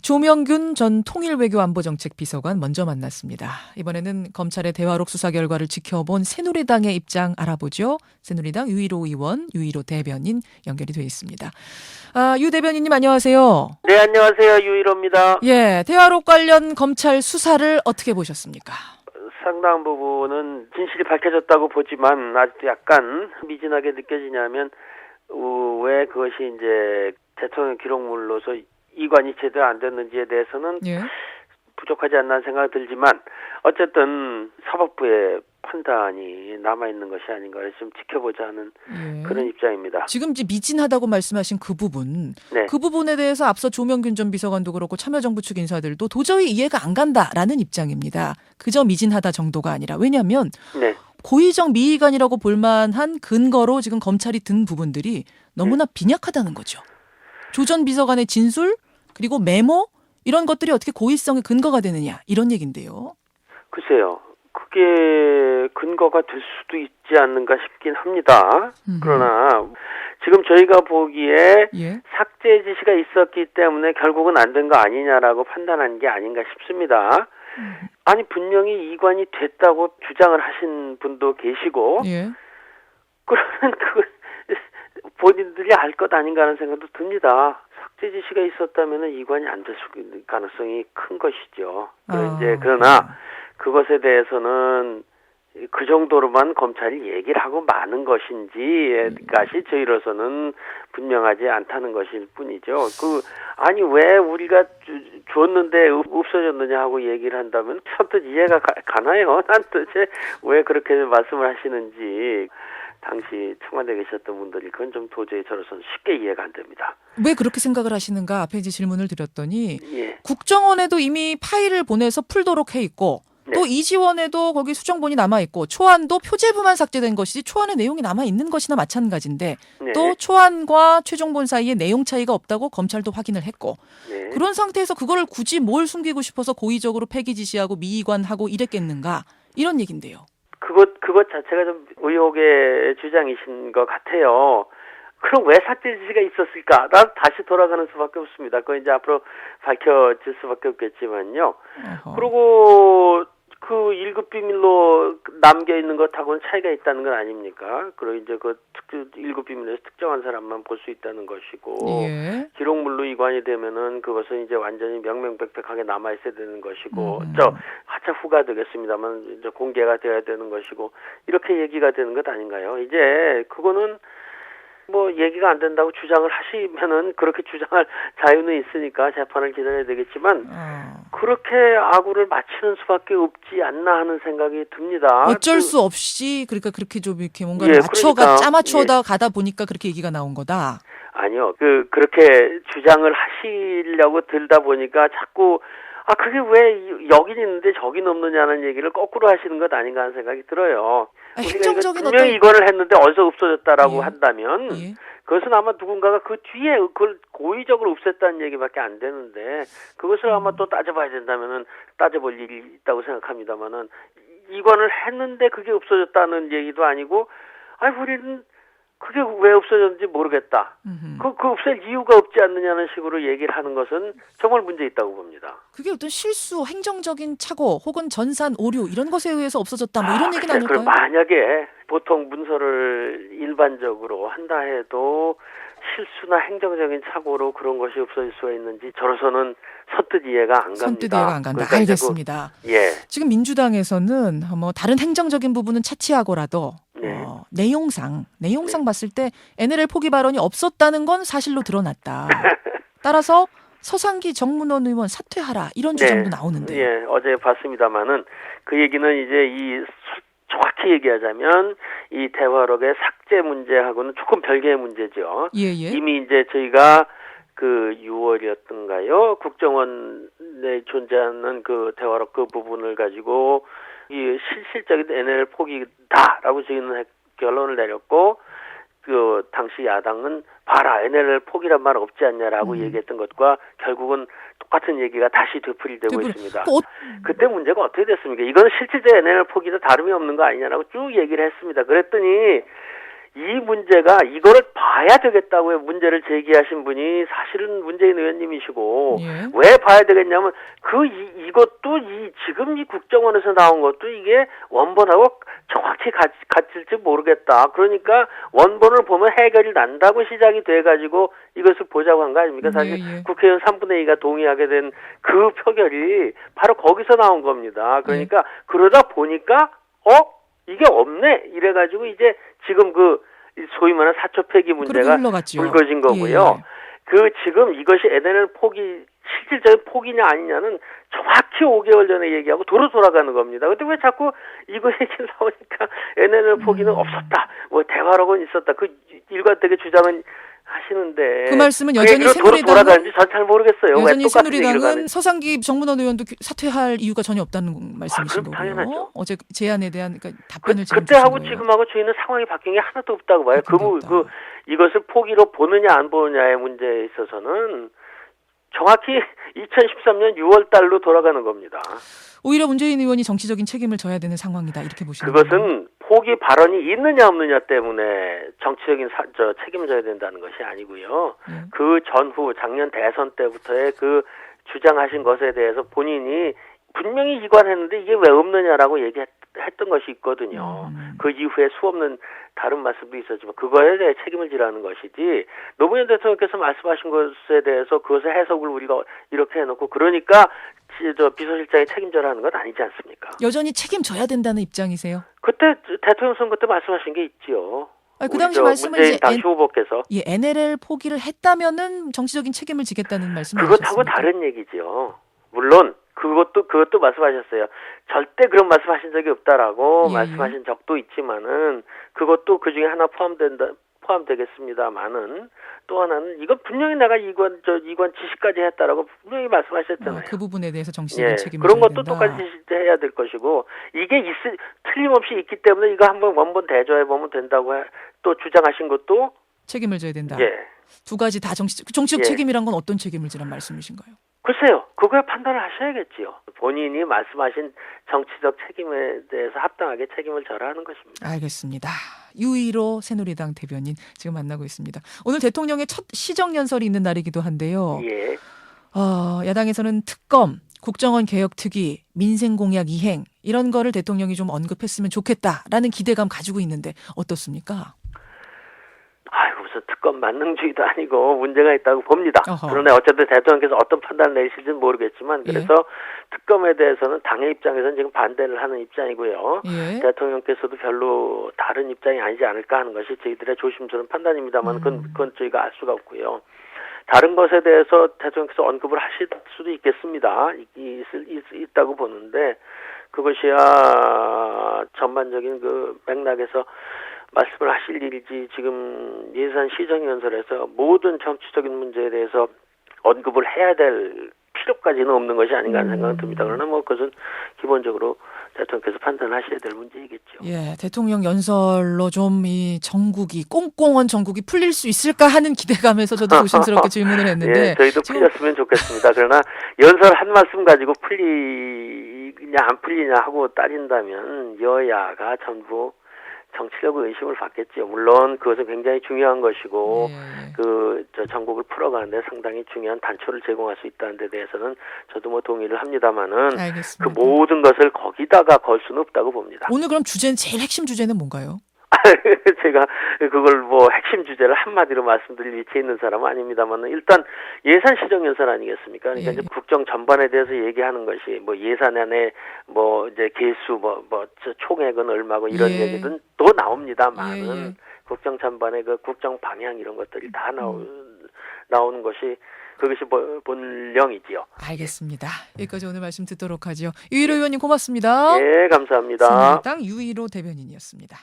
조명균 전 통일외교안보정책비서관 먼저 만났습니다. 이번에는 검찰의 대화록 수사 결과를 지켜본 새누리당의 입장 알아보죠. 새누리당 유일호 의원, 유일호 대변인 연결이 돼 있습니다. 유 대변인님 안녕하세요. 네, 안녕하세요. 유일호입니다. 예, 대화록 관련 검찰 수사를 어떻게 보셨습니까? 상당 부분은 진실이 밝혀졌다고 보지만 아직도 약간 미진하게 느껴지냐면 왜 그것이 이제 대통령 기록물로서 이관이 제대로 안 됐는지에 대해서는 예. 부족하지 않나 생각이 들지만 어쨌든 사법부의 판단이 남아있는 것이 아닌가 해서 좀 지켜보자 하는 그런 입장입니다. 지금 이제 미진하다고 말씀하신 그 부분, 네. 그 부분에 대해서 앞서 조명균 전 비서관도 그렇고 참여정부 측 인사들도 도저히 이해가 안 간다라는 입장입니다. 그저 미진하다 정도가 아니라 왜냐하면 네. 고의적 미의관이라고 볼만한 근거로 지금 검찰이 든 부분들이 너무나 빈약하다는 거죠. 조 전 비서관의 진술 그리고 메모 이런 것들이 어떻게 고의성의 근거가 되느냐 이런 얘기인데요. 글쎄요. 그게 근거가 될 수도 있지 않는가 싶긴 합니다. 그러나 지금 저희가 보기에 예. 삭제 지시가 있었기 때문에 결국은 안 된 거 아니냐라고 판단한 게 아닌가 싶습니다. 아니 분명히 이관이 됐다고 주장을 하신 분도 계시고 예. 그러면 그걸 본인들이 알 것 아닌가 하는 생각도 듭니다. 삭제 지시가 있었다면 이관이 안 될 가능성이 큰 것이죠. 그러나 그것에 대해서는 그 정도로만 검찰이 얘기를 하고 마는 것인지까지 저희로서는 분명하지 않다는 것일 뿐이죠. 아니 왜 우리가 줬는데 없어졌느냐 하고 얘기를 한다면 선뜻 이해가 가나요? 난 도대체 왜 그렇게 말씀을 하시는지 당시 청와대에 계셨던 분들이 그건 좀 도저히 저로서는 쉽게 이해가 안 됩니다. 왜 그렇게 생각을 하시는가 앞에 이제 질문을 드렸더니 예. 국정원에도 이미 파일을 보내서 풀도록 해 있고 네. 또 이지원에도 거기 수정본이 남아 있고 초안도 표제부만 삭제된 것이지 초안의 내용이 남아 있는 것이나 마찬가지인데 네. 또 초안과 최종본 사이에 내용 차이가 없다고 검찰도 확인을 했고 네. 그런 상태에서 그거를 굳이 뭘 숨기고 싶어서 고의적으로 폐기 지시하고 미의관하고 이랬겠는가 이런 얘긴데요. 그것 자체가 좀 의혹의 주장이신 것 같아요. 그럼 왜 삭제 지시가 있었을까? 난 다시 돌아가는 수밖에 없습니다. 그거 이제 앞으로 밝혀질 수밖에 없겠지만요. 그리고 그 1급 비밀로 남겨 있는 것하고는 차이가 있다는 건 아닙니까? 그리고 이제 그 1급 비밀에서 특정한 사람만 볼 수 있다는 것이고, 예. 기록물로 이관이 되면은 그것은 이제 완전히 명명백백하게 남아 있어야 되는 것이고, 하차 후가 되겠습니다만 이제 공개가 되어야 되는 것이고, 이렇게 얘기가 되는 것 아닌가요? 이제 그거는 뭐 얘기가 안 된다고 주장을 하시면은 그렇게 주장할 자유는 있으니까 재판을 기다려야 되겠지만 그렇게 아구를 맞히는 수밖에 없지 않나 하는 생각이 듭니다. 어쩔 수 없이 그러니까 그렇게 좀 이렇게 뭔가를 짜맞춰다 가다 보니까 그렇게 얘기가 나온 거다. 아니요. 그렇게 주장을 하시려고 들다 보니까 자꾸 그게 왜 여긴 있는데 저긴 없느냐는 얘기를 거꾸로 하시는 것 아닌가 하는 생각이 들어요. 행정적인 분명히 이거를 했는데 어디서 없어졌다라고 한다면 예. 그것은 아마 누군가가 그 뒤에 그걸 고의적으로 없앴다는 얘기밖에 안 되는데 그것을 아마 또 따져봐야 된다면은 따져볼 일이 있다고 생각합니다만은 이관을 했는데 그게 없어졌다는 얘기도 아니고 우리는 그게 왜 없어졌는지 모르겠다. 그 없앨 이유가 없지 않느냐는 식으로 얘기를 하는 것은 정말 문제 있다고 봅니다. 그게 어떤 실수, 행정적인 착오 혹은 전산 오류 이런 것에 의해서 없어졌다 뭐 이런 얘기는 아닐까요? 만약에 보통 문서를 일반적으로 한다 해도 실수나 행정적인 착오로 그런 것이 없어질 수가 있는지 저로서는 선뜻 이해가 안 갑니다. 선뜻 이해가 안 간다. 알겠습니다. 예. 지금 민주당에서는 뭐 다른 행정적인 부분은 차치하고라도 내용상 봤을 때 NLL 포기 발언이 없었다는 건 사실로 드러났다. 따라서 서상기 정문원 의원 사퇴하라 이런 주장도 나오는데요. 예, 어제 봤습니다마는 그 얘기는 이제 정확히 얘기하자면 이 대화록의 삭제 문제하고는 조금 별개의 문제죠. 예. 이미 이제 저희가 그 6월이었던가요? 국정원에 존재하는 그 대화록 그 부분을 가지고 이 실질적인 NLL 포기다라고 저희는 결론을 내렸고 그 당시 야당은 봐라 NLL 포기란 말 없지 않냐라고 얘기했던 것과 결국은 똑같은 얘기가 다시 되풀이되고 있습니다. 그때 문제가 어떻게 됐습니까? 이건 실질적 NLL 포기도 다름이 없는 거 아니냐라고 쭉 얘기를 했습니다. 그랬더니 이 문제가 이거를 봐야 되겠다고 문제를 제기하신 분이 사실은 문재인 의원님이시고 예. 왜 봐야 되겠냐면 이것도 지금 이 국정원에서 나온 것도 이게 원본하고 정확히 같을지 모르겠다. 그러니까 원본을 보면 해결이 난다고 시작이 돼가지고 이것을 보자고 한 거 아닙니까? 사실 예. 국회의원 3분의 2가 동의하게 된 그 표결이 바로 거기서 나온 겁니다. 그러니까 그러다 보니까 이게 없네 이래가지고 이제 지금 소위 말하는 사초 폐기 문제가 불거진 거고요. 예. 지금 이것이 NLL 포기 실질적인 포기냐 아니냐는 정확히 5개월 전에 얘기하고 도로 돌아가는 겁니다. 근데 왜 자꾸 이거 얘기 나오니까 NLL 포기는 없었다. 뭐 대화록은 있었다. 일관되게 주장은 하시는데 그 말씀은 여전히 새누리당은 돌아가는지 전 잘 모르겠어요. 여전히 새누리당은 서상기 정문원 의원도 사퇴할 이유가 전혀 없다는 말씀이신 거고요. 당연하죠. 어제 제안에 대한 답변을 그때하고 지금하고 저희는 상황이 바뀐 게 하나도 없다고 봐요. 이것을 포기로 보느냐 안 보느냐의 문제에 있어서는 정확히 2013년 6월 달로 돌아가는 겁니다. 오히려 문재인 의원이 정치적인 책임을 져야 되는 상황이다 이렇게 보시는 거예요? 그것은 포기 발언이 있느냐 없느냐 때문에 정치적인 책임을 져야 된다는 것이 아니고요. 그 전후 작년 대선 때부터의 주장하신 것에 대해서 본인이 분명히 이관했는데 이게 왜 없느냐라고 얘기했던 것이 있거든요. 그 이후에 수없는 다른 말씀도 있었지만 그거에 대해 책임을 지라는 것이지 노무현 대통령께서 말씀하신 것에 대해서 그것의 해석을 우리가 이렇게 해놓고 그러니까 비서실장이 책임져라는 건 아니지 않습니까? 여전히 책임져야 된다는 입장이세요? 그때 대통령 선거 때 말씀하신 게 있지요. 그 당시 말씀은 문재인 당시 후보께서 NLL 포기를 했다면은 정치적인 책임을 지겠다는 말씀이셨습니다. 그것하고 다른 얘기죠. 물론 그것도 말씀하셨어요. 절대 그런 말씀하신 적이 없다라고 말씀하신 적도 있지만은 그것도 그 중에 하나 포함되겠습니다만은 또 하나는 이건 분명히 내가 이관 지시까지 했다라고 분명히 말씀하셨잖아요. 그 부분에 대해서 정치적인 책임을 그런 것도 된다. 똑같이 해야 될 것이고 이게 틀림없이 있기 때문에 이거 한번 원본 대조해 보면 된다고 또 주장하신 것도 책임을 져야 된다. 예. 두 가지 다 정치적 책임이란 건 어떤 책임을 지란 말씀이신가요? 글쎄요. 그거에 판단을 하셔야겠지요. 본인이 말씀하신 정치적 책임에 대해서 합당하게 책임을 져라 하는 것입니다. 알겠습니다. 유일호 새누리당 대변인 지금 만나고 있습니다. 오늘 대통령의 첫 시정연설이 있는 날이기도 한데요. 예. 야당에서는 특검, 국정원 개혁특위, 민생공약 이행 이런 거를 대통령이 좀 언급했으면 좋겠다라는 기대감 가지고 있는데 어떻습니까? 무슨 특검 만능주의도 아니고 문제가 있다고 봅니다. 어허. 그러나 어쨌든 대통령께서 어떤 판단을 내리실지는 모르겠지만 그래서 특검에 대해서는 당의 입장에서는 지금 반대를 하는 입장이고요. 대통령께서도 별로 다른 입장이 아니지 않을까 하는 것이 저희들의 조심스러운 판단입니다만 그건 저희가 알 수가 없고요. 다른 것에 대해서 대통령께서 언급을 하실 수도 있겠습니다. 있다고 보는데 그것이야 전반적인 맥락에서 말씀을 하실 일이지 지금 예산 시정연설에서 모든 정치적인 문제에 대해서 언급을 해야 될 필요까지는 없는 것이 아닌가 하는 생각은 듭니다. 그러나 그것은 기본적으로 대통령께서 판단하셔야 될 문제이겠죠. 예, 대통령 연설로 좀 이 꽁꽁한 정국이 풀릴 수 있을까 하는 기대감에서 저도 조심스럽게 질문을 했는데 저희도 풀렸으면 좋겠습니다. 그러나 연설 한 말씀 가지고 풀리냐 안 풀리냐 하고 따진다면 여야가 전부 정치적 의심을 받겠죠. 물론 그것은 굉장히 중요한 것이고 전국을 풀어가는데 상당히 중요한 단초를 제공할 수 있다는 데 대해서는 저도 동의를 합니다만은 그 모든 것을 거기다가 걸 수는 없다고 봅니다. 오늘 그럼 제일 핵심 주제는 뭔가요? 제가 그걸 핵심 주제를 한마디로 말씀드릴 위치에 있는 사람은 아닙니다만 일단 예산 시정연설 아니겠습니까? 그러니까 이제 국정 전반에 대해서 얘기하는 것이 예산안에 이제 개수 총액은 얼마고 이런 얘기든 또 나옵니다만은 국정 전반의 국정 방향 이런 것들이 다 나오는 것이 그것이 본령이지요. 알겠습니다. 여기까지 오늘 말씀 듣도록 하죠. 유일호 의원님 고맙습니다. 네, 감사합니다. 새누리당 유일호 대변인이었습니다.